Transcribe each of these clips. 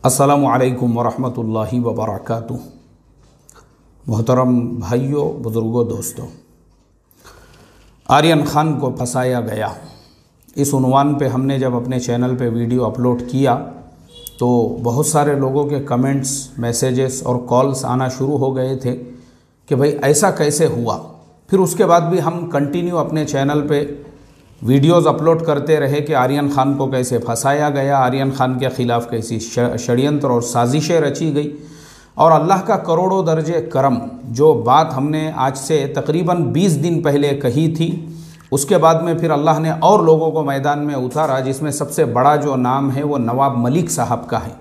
अस्सलामु अलैकुम वरहमतुल्लाहि वबरकातुह। मोहतरम भाइयों, बुज़ुर्गों, दोस्तों, आर्यन ख़ान को फंसाया गया, इस उन्वान पे हमने जब अपने चैनल पे वीडियो अपलोड किया तो बहुत सारे लोगों के कमेंट्स, मैसेजेस और कॉल्स आना शुरू हो गए थे कि भाई ऐसा कैसे हुआ। फिर उसके बाद भी हम कंटिन्यू अपने चैनल पे वीडियोस अपलोड करते रहे कि आर्यन ख़ान को कैसे फंसाया गया, आर्यन ख़ान के ख़िलाफ़ कैसी षड्यंत्र और साजिशें रची गई। और अल्लाह का करोड़ों दर्जे करम, जो बात हमने आज से तकरीबन 20 दिन पहले कही थी, उसके बाद में फिर अल्लाह ने और लोगों को मैदान में उतारा, जिसमें सबसे बड़ा जो नाम है वो नवाब मलिक साहब का है।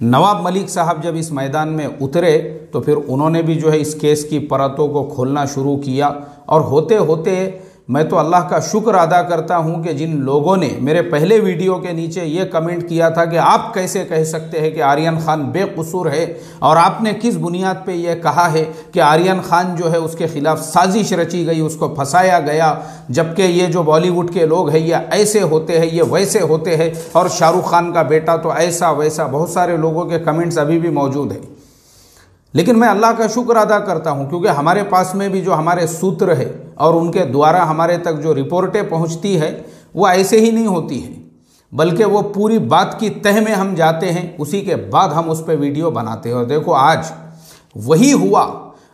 नवाब मलिक साहब जब इस मैदान में उतरे तो फिर उन्होंने भी जो है इस केस की परतों को खोलना शुरू किया। और होते होते मैं तो अल्लाह का शुक्र अदा करता हूं कि जिन लोगों ने मेरे पहले वीडियो के नीचे ये कमेंट किया था कि आप कैसे कह सकते हैं कि आर्यन ख़ान बेकसूर है, और आपने किस बुनियाद पे ये कहा है कि आर्यन ख़ान जो है उसके ख़िलाफ़ साजिश रची गई, उसको फंसाया गया, जबकि ये जो बॉलीवुड के लोग हैं ये ऐसे होते हैं, ये वैसे होते हैं, और शाहरुख खान का बेटा तो ऐसा वैसा। बहुत सारे लोगों के कमेंट्स अभी भी मौजूद हैं। लेकिन मैं अल्लाह का शुक्र अदा करता हूं क्योंकि हमारे पास में भी जो हमारे सूत्र है और उनके द्वारा हमारे तक जो रिपोर्टें पहुंचती है वो ऐसे ही नहीं होती है, बल्कि वो पूरी बात की तह में हम जाते हैं, उसी के बाद हम उस पर वीडियो बनाते हैं। और देखो आज वही हुआ।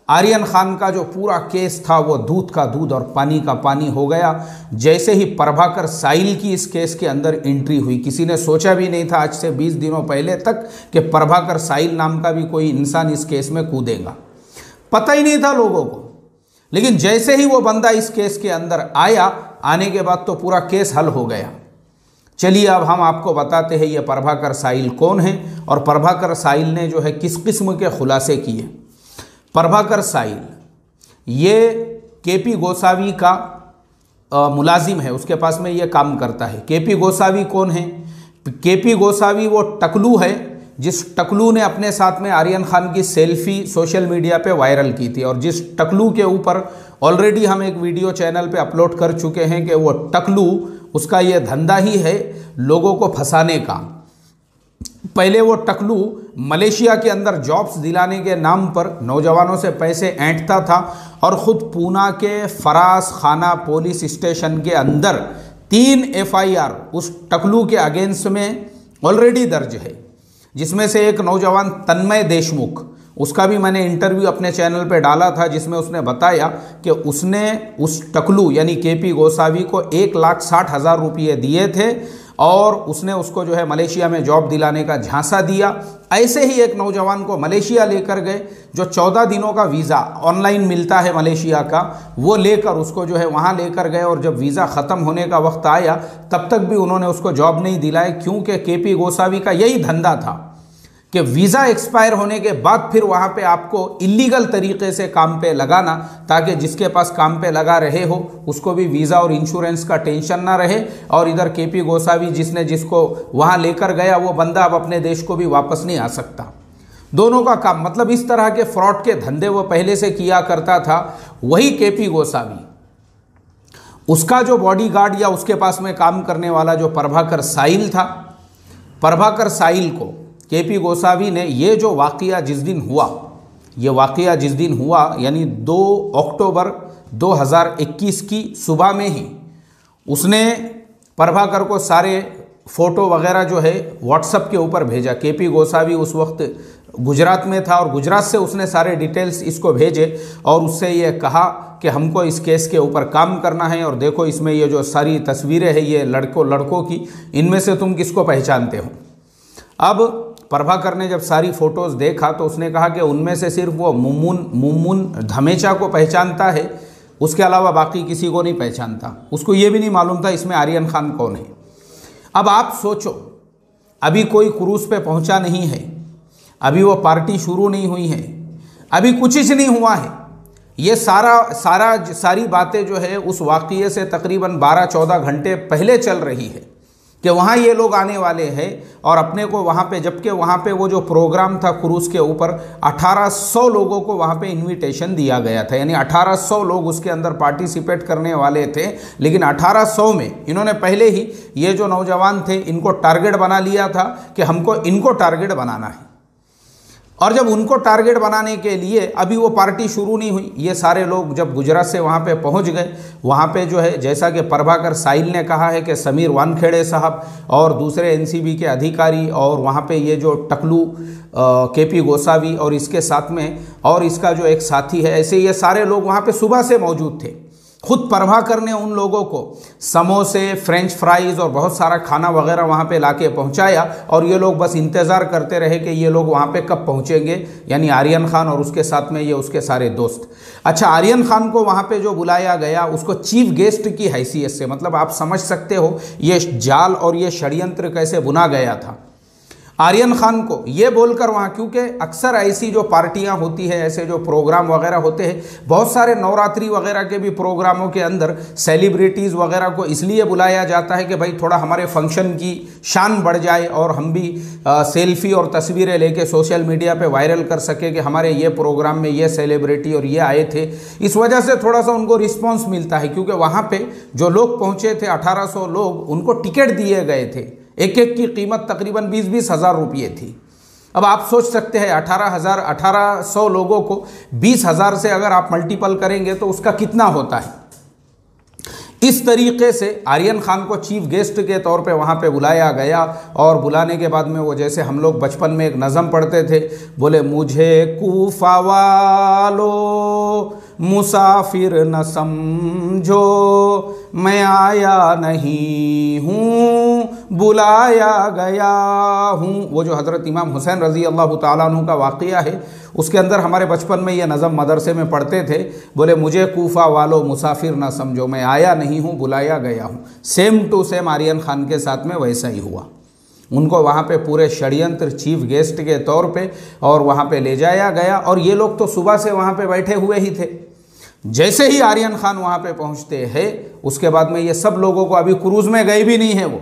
आर्यन ख़ान का जो पूरा केस था वो दूध का दूध और पानी का पानी हो गया जैसे ही प्रभाकर साहिल की इस केस के अंदर एंट्री हुई। किसी ने सोचा भी नहीं था आज से 20 दिनों पहले तक कि प्रभाकर साहिल नाम का भी कोई इंसान इस केस में कूदेगा, पता ही नहीं था लोगों को। लेकिन जैसे ही वो बंदा इस केस के अंदर आया, आने के बाद तो पूरा केस हल हो गया। चलिए अब हम आपको बताते हैं ये प्रभाकर साहिल कौन है और प्रभाकर साहिल ने जो है किस किस्म के खुलासे किए। प्रभाकर साहिल ये केपी गोसावी का मुलाजिम है, उसके पास में ये काम करता है। केपी गोसावी कौन है? केपी गोसावी वो टकलू है जिस टकलू ने अपने साथ में आर्यन ख़ान की सेल्फी सोशल मीडिया पे वायरल की थी, और जिस टकलू के ऊपर ऑलरेडी हम एक वीडियो चैनल पे अपलोड कर चुके हैं कि वो टकलू, उसका ये धंधा ही है लोगों को फंसाने का। पहले वो टकलू मलेशिया के अंदर जॉब्स दिलाने के नाम पर नौजवानों से पैसे ऐंठता था, और ख़ुद पूना के फरास खाना पुलिस स्टेशन के अंदर 3 FIR उस टकलू के अगेंस्ट में ऑलरेडी दर्ज है, जिसमें से एक नौजवान तन्मय देशमुख, उसका भी मैंने इंटरव्यू अपने चैनल पे डाला था, जिसमें उसने बताया कि उसने उस टकलू यानी केपी गोसावी को 1,60,000 रुपये दिए थे और उसने उसको जो है मलेशिया में जॉब दिलाने का झांसा दिया। ऐसे ही एक नौजवान को मलेशिया लेकर गए, जो 14 दिनों का वीज़ा ऑनलाइन मिलता है मलेशिया का, वो लेकर उसको जो है वहाँ लेकर गए, और जब वीज़ा ख़त्म होने का वक्त आया तब तक भी उन्होंने उसको जॉब नहीं दिलाई, क्योंकि केपी गोसावी का यही धंधा था कि वीज़ा एक्सपायर होने के बाद फिर वहाँ पे आपको इलीगल तरीके से काम पे लगाना, ताकि जिसके पास काम पे लगा रहे हो उसको भी वीज़ा और इंश्योरेंस का टेंशन ना रहे, और इधर केपी गोसावी जिसको वहाँ लेकर गया वो बंदा अब अपने देश को भी वापस नहीं आ सकता। दोनों का काम, मतलब इस तरह के फ्रॉड के धंधे वो पहले से किया करता था। वही केपी गोसावी, उसका जो बॉडीगार्ड या उसके पास में काम करने वाला जो प्रभाकर साहिल था, प्रभाकर साहिल को केपी गोसावी ने ये जो वाक़या जिस दिन हुआ यानी 2 अक्टूबर 2021 की सुबह में ही उसने प्रभाकर को सारे फ़ोटो वगैरह जो है व्हाट्सएप के ऊपर भेजा। केपी गोसावी उस वक्त गुजरात में था और गुजरात से उसने सारे डिटेल्स इसको भेजे और उससे ये कहा कि हमको इस केस के ऊपर काम करना है, और देखो इसमें ये जो सारी तस्वीरें हैं ये लड़कों की, इनमें से तुम किसको पहचानते हो। अब प्रभाकर ने जब सारी फ़ोटोज़ देखा तो उसने कहा कि उनमें से सिर्फ वो मुम्मुन धमेचा को पहचानता है, उसके अलावा बाकी किसी को नहीं पहचानता। उसको ये भी नहीं मालूम था इसमें आर्यन ख़ान कौन है। अब आप सोचो, अभी कोई क्रूज़ पे पहुंचा नहीं है, अभी वो पार्टी शुरू नहीं हुई है, अभी कुछ ही नहीं हुआ है। ये सारी बातें जो है उस वाक़ये से तकरीबन 12-14 घंटे पहले चल रही है। कि वहाँ ये लोग आने वाले हैं और अपने को वहाँ पे, जबकि वहाँ पे वो जो प्रोग्राम था क्रूज़ के ऊपर 1800 लोगों को वहाँ पे इनविटेशन दिया गया था, यानी 1800 लोग उसके अंदर पार्टिसिपेट करने वाले थे। लेकिन 1800 में इन्होंने पहले ही ये जो नौजवान थे इनको टारगेट बना लिया था कि हमको इनको टारगेट बनाना है। और जब उनको टारगेट बनाने के लिए अभी वो पार्टी शुरू नहीं हुई, ये सारे लोग जब गुजरात से वहाँ पे पहुँच गए, वहाँ पे जो है जैसा कि प्रभाकर साहिल ने कहा है कि समीर वानखेड़े साहब और दूसरे एनसीबी के अधिकारी और वहाँ पे ये जो टकलू केपी गोसावी और इसके साथ में और इसका जो एक साथी है, ऐसे ये सारे लोग वहाँ पे सुबह से मौजूद थे। खुद प्रभाकर ने उन लोगों को समोसे, फ्रेंच फ्राइज़ और बहुत सारा खाना वगैरह वहाँ पे लाके पहुँचाया और ये लोग बस इंतज़ार करते रहे कि ये लोग वहाँ पे कब पहुँचेंगे, यानी आर्यन खान और उसके साथ में ये उसके सारे दोस्त। अच्छा, आर्यन खान को वहाँ पे जो बुलाया गया उसको चीफ गेस्ट की हैसियत से, मतलब आप समझ सकते हो ये जाल और ये षड्यंत्र कैसे बुना गया था। आर्यन खान को ये बोलकर वहाँ, क्योंकि अक्सर ऐसी जो पार्टियाँ होती है, ऐसे जो प्रोग्राम वगैरह होते हैं, बहुत सारे नवरात्रि वगैरह के भी प्रोग्रामों के अंदर सेलिब्रिटीज़ वगैरह को इसलिए बुलाया जाता है कि भाई थोड़ा हमारे फंक्शन की शान बढ़ जाए और हम भी सेल्फी और तस्वीरें लेके सोशल मीडिया पे वायरल कर सके कि हमारे ये प्रोग्राम में ये सेलिब्रिटी और ये आए थे। इस वजह से थोड़ा सा उनको रिस्पॉन्स मिलता है, क्योंकि वहाँ पर जो लोग पहुँचे थे 1800 लोग, उनको टिकट दिए गए थे, एक एक की कीमत तकरीबन 20-20 हज़ार रुपये थी। अब आप सोच सकते हैं 1800 लोगों को 20,000 से अगर आप मल्टीपल करेंगे तो उसका कितना होता है। इस तरीके से आर्यन खान को चीफ गेस्ट के तौर पे वहाँ पे बुलाया गया और बुलाने के बाद में वो, जैसे हम लोग बचपन में एक नज़म पढ़ते थे, बोले मुझे कूफा वालो मुसाफिर न समझो, मैं आया नहीं हूँ बुलाया गया हूँ। वो जो हज़रत इमाम हुसैन रज़ी अल्लाह ताला अन्हु का वाक़िया है, उसके अंदर हमारे बचपन में ये नज़म मदरसे में पढ़ते थे, बोले मुझे कूफा वालो मुसाफिर ना समझो, मैं आया नहीं हूँ बुलाया गया हूँ। Same to same Aryan Khan के साथ में वैसा ही हुआ। उनको वहाँ पे पूरे षड्यंत्र चीफ गेस्ट के तौर पे और वहाँ पे ले जाया गया और ये लोग तो सुबह से वहाँ पे बैठे हुए ही थे। जैसे ही आर्यन खान वहाँ पे पहुँचते हैं, उसके बाद में ये सब लोगों को, अभी क्रूज़ में गए भी नहीं है वो,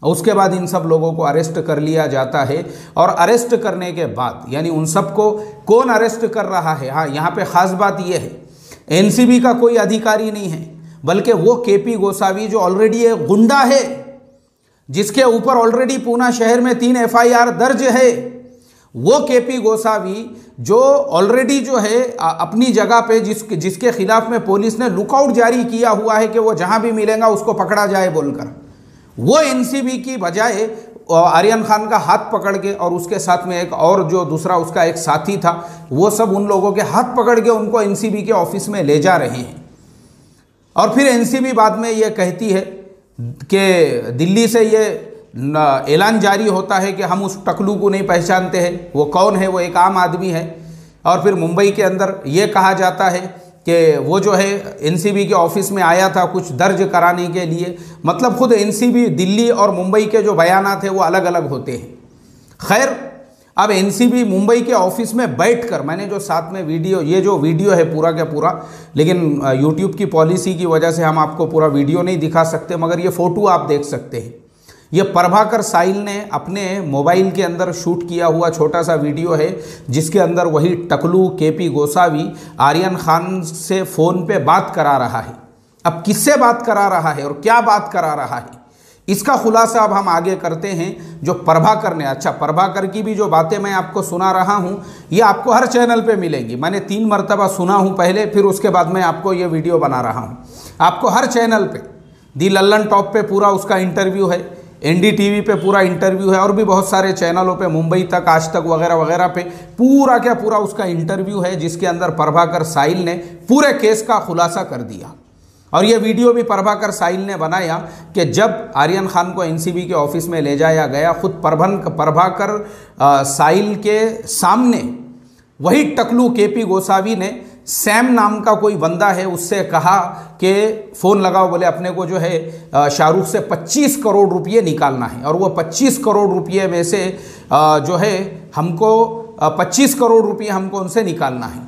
उसके बाद इन सब लोगों को अरेस्ट कर लिया जाता है। और अरेस्ट करने के बाद, यानी उन सबको कौन अरेस्ट कर रहा है, हाँ यहाँ पे ख़ास बात यह है, एनसीबी का कोई अधिकारी नहीं है, बल्कि वो केपी गोसावी जो ऑलरेडी एक गुंडा है, जिसके ऊपर ऑलरेडी पूना शहर में 3 FIR दर्ज है, वो केपी गोसावी जो ऑलरेडी जो है अपनी जगह पे जिसके खिलाफ में पुलिस ने लुकआउट जारी किया हुआ है कि वो जहाँ भी मिलेगा उसको पकड़ा जाए बोलकर, वो एनसीबी की बजाय आर्यन खान का हाथ पकड़ के और उसके साथ में एक और जो दूसरा उसका एक साथी था, वो सब उन लोगों के हाथ पकड़ के उनको एनसीबी के ऑफिस में ले जा रहे हैं। और फिर एनसीबी बाद में ये कहती है कि दिल्ली से ये ऐलान जारी होता है कि हम उस टकलू को नहीं पहचानते हैं, वो कौन है, वो एक आम आदमी है। और फिर मुंबई के अंदर ये कहा जाता है कि वो जो है एनसीबी के ऑफिस में आया था कुछ दर्ज कराने के लिए। मतलब खुद एनसीबी दिल्ली और मुंबई के जो बयानात हैं वो अलग अलग होते हैं। खैर, अब एनसीबी मुंबई के ऑफिस में बैठकर, मैंने जो साथ में वीडियो, ये जो वीडियो है पूरा का पूरा, लेकिन यूट्यूब की पॉलिसी की वजह से हम आपको पूरा वीडियो नहीं दिखा सकते, मगर ये फ़ोटो आप देख सकते हैं। ये प्रभाकर साहिल ने अपने मोबाइल के अंदर शूट किया हुआ छोटा सा वीडियो है, जिसके अंदर वही टकलू केपी गोसावी आर्यन खान से फ़ोन पे बात करा रहा है। अब किससे बात करा रहा है और क्या बात करा रहा है, इसका खुलासा अब हम आगे करते हैं। जो प्रभाकर ने, अच्छा प्रभाकर की भी जो बातें मैं आपको सुना रहा हूँ, ये आपको हर चैनल पे मिलेंगी। मैंने 3 मरतबा सुना हूँ पहले, फिर उसके बाद मैं आपको ये वीडियो बना रहा हूँ। आपको हर चैनल पे, दी लल्लन टॉप पे पूरा उसका इंटरव्यू है, NDTV पे पूरा इंटरव्यू है, और भी बहुत सारे चैनलों पे, मुंबई तक, आज तक वगैरह वगैरह पे पूरा क्या पूरा उसका इंटरव्यू है, जिसके अंदर प्रभाकर साहिल ने पूरे केस का खुलासा कर दिया। और ये वीडियो भी प्रभाकर साहिल ने बनाया कि जब आर्यन खान को एनसीबी के ऑफिस में ले जाया गया, खुद प्रभाकर साहिल के सामने वही टकलू केपी गोसावी ने सैम नाम का कोई बंदा है, उससे कहा कि फ़ोन लगाओ, बोले अपने को जो है शाहरुख से 25 करोड़ रुपये निकालना है, और वो 25 करोड़ रुपये में से जो है हमको 25 करोड़ रुपये हमको उनसे निकालना है।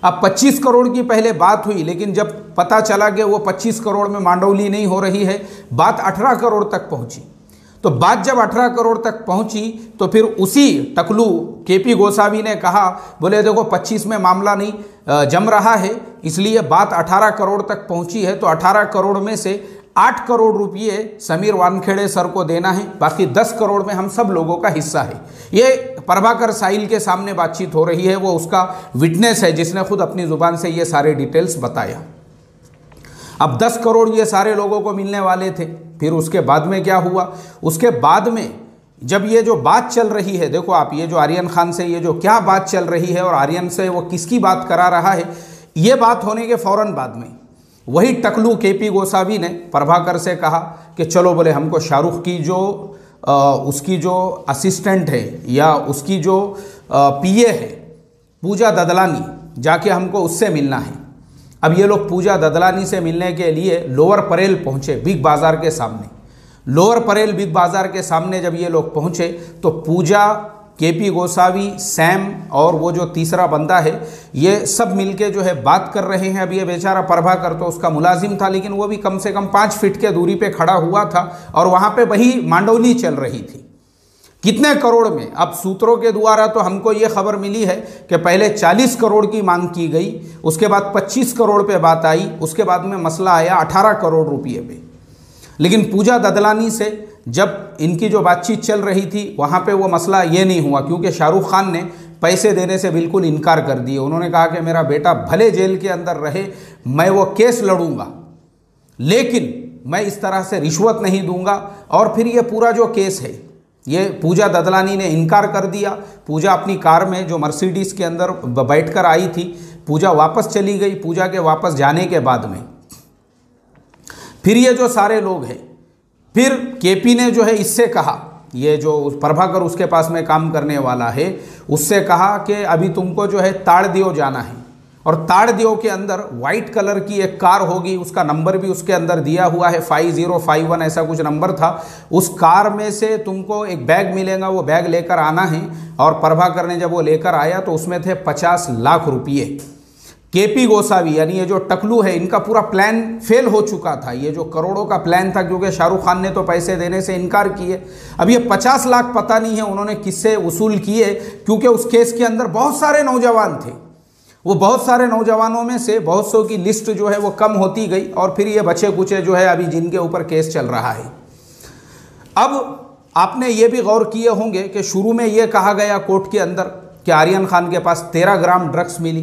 अब 25 करोड़ की पहले बात हुई, लेकिन जब पता चला कि वो 25 करोड़ में मांडौली नहीं हो रही है, बात 18 करोड़ तक पहुंची। तो बात जब 18 करोड़ तक पहुंची तो फिर उसी टकलू केपी गोसावी ने कहा, बोले देखो 25 में मामला नहीं जम रहा है, इसलिए बात 18 करोड़ तक पहुंची है, तो 18 करोड़ में से 8 करोड़ रुपये समीर वानखेड़े सर को देना है, बाकी 10 करोड़ में हम सब लोगों का हिस्सा है। ये प्रभाकर साहिल के सामने बातचीत हो रही है, वो उसका विटनेस है जिसने खुद अपनी ज़ुबान से ये सारे डिटेल्स बताया। अब 10 करोड़ ये सारे लोगों को मिलने वाले थे। फिर उसके बाद में क्या हुआ, उसके बाद में जब ये जो बात चल रही है, देखो आप, ये जो आर्यन खान से ये जो क्या बात चल रही है और आर्यन से वो किसकी बात करा रहा है, ये बात होने के फ़ौरन बाद में वही टकलू केपी गोसावी ने प्रभाकर से कहा कि चलो, बोले हमको शाहरुख की जो उसकी जो असिस्टेंट है या उसकी जो पीए है पूजा ददलानी, जाके हमको उससे मिलना है। अब ये लोग पूजा ददलानी से मिलने के लिए लोअर परेल पहुँचे, बिग बाज़ार के सामने। लोअर परेल बिग बाज़ार के सामने जब ये लोग पहुँचे तो पूजा, केपी गोसावी, सैम और वो जो तीसरा बंदा है, ये सब मिलके जो है बात कर रहे हैं। अब ये बेचारा प्रभाकर तो उसका मुलाजिम था, लेकिन वो भी कम से कम 5 फीट के दूरी पे खड़ा हुआ था और वहाँ पे वही मांडोली चल रही थी। कितने करोड़ में? अब सूत्रों के द्वारा तो हमको ये खबर मिली है कि पहले 40 करोड़ की मांग की गई, उसके बाद 25 करोड़ पे बात आई, उसके बाद में मसला आया 18 करोड़ रुपये पे। लेकिन पूजा ददलानी से जब इनकी जो बातचीत चल रही थी वहाँ पे वो मसला ये नहीं हुआ, क्योंकि शाहरुख खान ने पैसे देने से बिल्कुल इनकार कर दिए। उन्होंने कहा कि मेरा बेटा भले जेल के अंदर रहे, मैं वो केस लड़ूंगा, लेकिन मैं इस तरह से रिश्वत नहीं दूंगा। और फिर ये पूरा जो केस है, ये पूजा ददलानी ने इनकार कर दिया। पूजा अपनी कार में जो मर्सिडीज़ के अंदर बैठकर आई थी, पूजा वापस चली गई। पूजा के वापस जाने के बाद में फिर ये जो सारे लोग हैं, फिर केपी ने जो है इससे कहा, ये जो प्रभाकर उसके पास में काम करने वाला है, उससे कहा कि अभी तुमको जो है ताड़देव जाना है, और ताड़देव के अंदर वाइट कलर की एक कार होगी, उसका नंबर भी उसके अंदर दिया हुआ है, 5051 ऐसा कुछ नंबर था। उस कार में से तुमको एक बैग मिलेगा, वो बैग लेकर आना है। और प्रभाकर ने जब वो लेकर आया तो उसमें थे 50 लाख रुपये। केपी गोसावी यानी ये जो टकलू है, इनका पूरा प्लान फेल हो चुका था। ये जो करोड़ों का प्लान था, क्योंकि शाहरुख खान ने तो पैसे देने से इनकार किए। अब ये 50 लाख पता नहीं है उन्होंने किससे वसूल किए, क्योंकि उस केस के अंदर बहुत सारे नौजवान थे। वो बहुत सारे नौजवानों में से बहुत सौ की लिस्ट जो है वो कम होती गई, और फिर ये बचे कुचे जो है अभी जिनके ऊपर केस चल रहा है। अब आपने ये भी गौर किए होंगे कि शुरू में ये कहा गया कोर्ट के अंदर कि आर्यन खान के पास 13 ग्राम ड्रग्स मिली।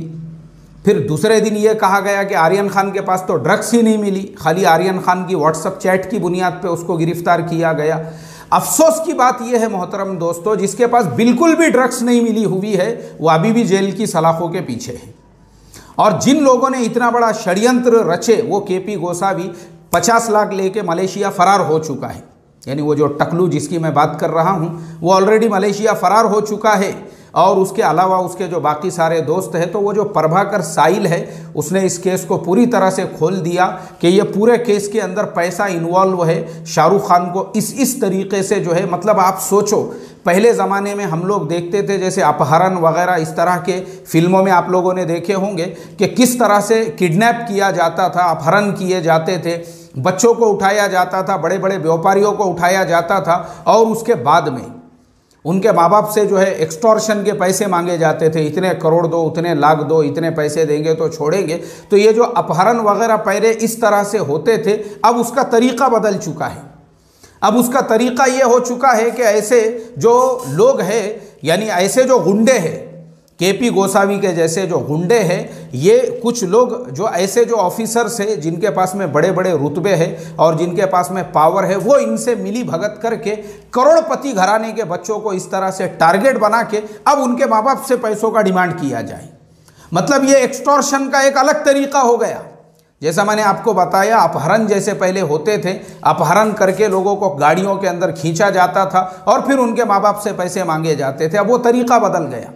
फिर दूसरे दिन ये कहा गया कि आर्यन खान के पास तो ड्रग्स ही नहीं मिली, खाली आर्यन खान की व्हाट्सएप चैट की बुनियाद पे उसको गिरफ्तार किया गया। अफसोस की बात यह है मोहतरम दोस्तों, जिसके पास बिल्कुल भी ड्रग्स नहीं मिली हुई है वो अभी भी जेल की सलाखों के पीछे है। और जिन लोगों ने इतना बड़ा षड्यंत्र रचे, वो केपी गोसावी 50 लाख लेके मलेशिया फरार हो चुका है। यानी वो जो टकलू जिसकी मैं बात कर रहा हूँ, वो ऑलरेडी मलेशिया फरार हो चुका है। और उसके अलावा उसके जो बाकी सारे दोस्त हैं, तो वो जो प्रभाकर साहिल है, उसने इस केस को पूरी तरह से खोल दिया कि ये पूरे केस के अंदर पैसा इन्वॉल्व है। शाहरुख खान को इस तरीके से जो है, मतलब आप सोचो, पहले ज़माने में हम लोग देखते थे जैसे अपहरण वगैरह, इस तरह के फिल्मों में आप लोगों ने देखे होंगे कि किस तरह से किडनैप किया जाता था, अपहरण किए जाते थे, बच्चों को उठाया जाता था, बड़े बड़े व्यापारियों को उठाया जाता था, और उसके बाद में उनके माँ बाप से जो है एक्सटॉर्शन के पैसे मांगे जाते थे, इतने करोड़ दो, उतने लाख दो, इतने पैसे देंगे तो छोड़ेंगे। तो ये जो अपहरण वगैरह पहले इस तरह से होते थे, अब उसका तरीका बदल चुका है। अब उसका तरीका ये हो चुका है कि ऐसे जो लोग हैं, यानी ऐसे जो गुंडे हैं, केपी गोसावी के जैसे जो गुंडे हैं, ये कुछ लोग जो ऐसे जो ऑफिसर्स हैं जिनके पास में बड़े बड़े रुतबे हैं और जिनके पास में पावर है, वो इनसे मिली भगत करके करोड़पति घराने के बच्चों को इस तरह से टारगेट बना के अब उनके माँ बाप से पैसों का डिमांड किया जाए। मतलब ये एक्सटॉर्शन का एक अलग तरीका हो गया। जैसा मैंने आपको बताया, अपहरण जैसे पहले होते थे, अपहरण करके लोगों को गाड़ियों के अंदर खींचा जाता था और फिर उनके माँ बाप से पैसे मांगे जाते थे। अब वो तरीका बदल गया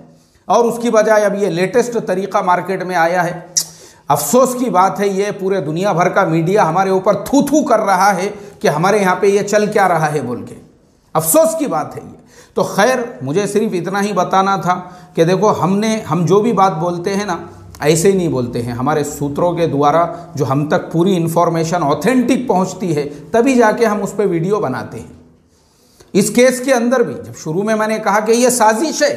और उसकी बजाय अब ये लेटेस्ट तरीका मार्केट में आया है। अफसोस की बात है, ये पूरे दुनिया भर का मीडिया हमारे ऊपर थू थू कर रहा है कि हमारे यहाँ पे ये चल क्या रहा है बोल के। अफसोस की बात है ये। तो खैर, मुझे सिर्फ इतना ही बताना था कि देखो, हम जो भी बात बोलते हैं ना, ऐसे ही नहीं बोलते हैं। हमारे सूत्रों के द्वारा जो हम तक पूरी इन्फॉर्मेशन ऑथेंटिक पहुँचती है, तभी जाके हम उस पर वीडियो बनाते हैं। इस केस के अंदर भी जब शुरू में मैंने कहा कि ये साजिश है,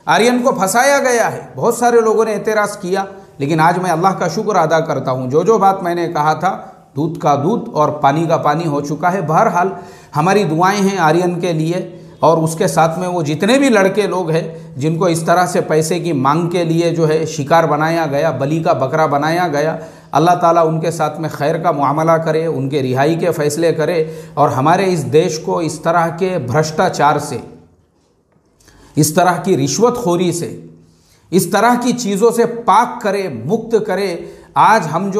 आर्यन को फंसाया गया है, बहुत सारे लोगों ने एतराज़ किया, लेकिन आज मैं अल्लाह का शुक्र अदा करता हूँ, जो बात मैंने कहा था दूध का दूध और पानी का पानी हो चुका है। बहरहाल हमारी दुआएं हैं आर्यन के लिए, और उसके साथ में वो जितने भी लड़के लोग हैं जिनको इस तरह से पैसे की मांग के लिए जो है शिकार बनाया गया, बलि का बकरा बनाया गया, अल्लाह ताला उनके साथ में खैर का मुआमला करे, उनके रिहाई के फ़ैसले करे और हमारे इस देश को इस तरह के भ्रष्टाचार से, इस तरह की रिश्वतखोरी से, इस तरह की चीज़ों से पाक करे, मुक्त करे। आज हम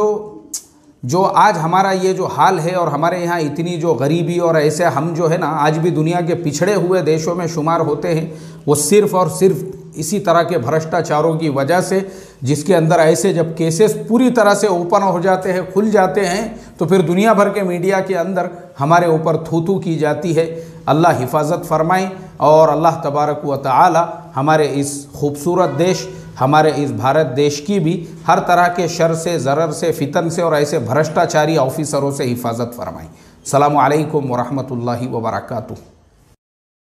जो आज हमारा ये जो हाल है और हमारे यहाँ इतनी जो गरीबी और ऐसे हम जो है ना आज भी दुनिया के पिछड़े हुए देशों में शुमार होते हैं, वो सिर्फ़ और सिर्फ इसी तरह के भ्रष्टाचारों की वजह से, जिसके अंदर ऐसे जब केसेस पूरी तरह से ओपन हो जाते हैं, खुल जाते हैं, तो फिर दुनिया भर के मीडिया के अंदर हमारे ऊपर थू की जाती है। अल्लाह हिफाजत फरमाए और अल्लाह तबारक व तआला हमारे इस खूबसूरत देश, हमारे इस भारत देश की भी हर तरह के शर से, ज़रर से, फितन से और ऐसे भ्रष्टाचारी ऑफिसरों से हिफाजत फरमाए। अस्सलामु अलैकुम व रहमतुल्लाहि व बरकातुहू।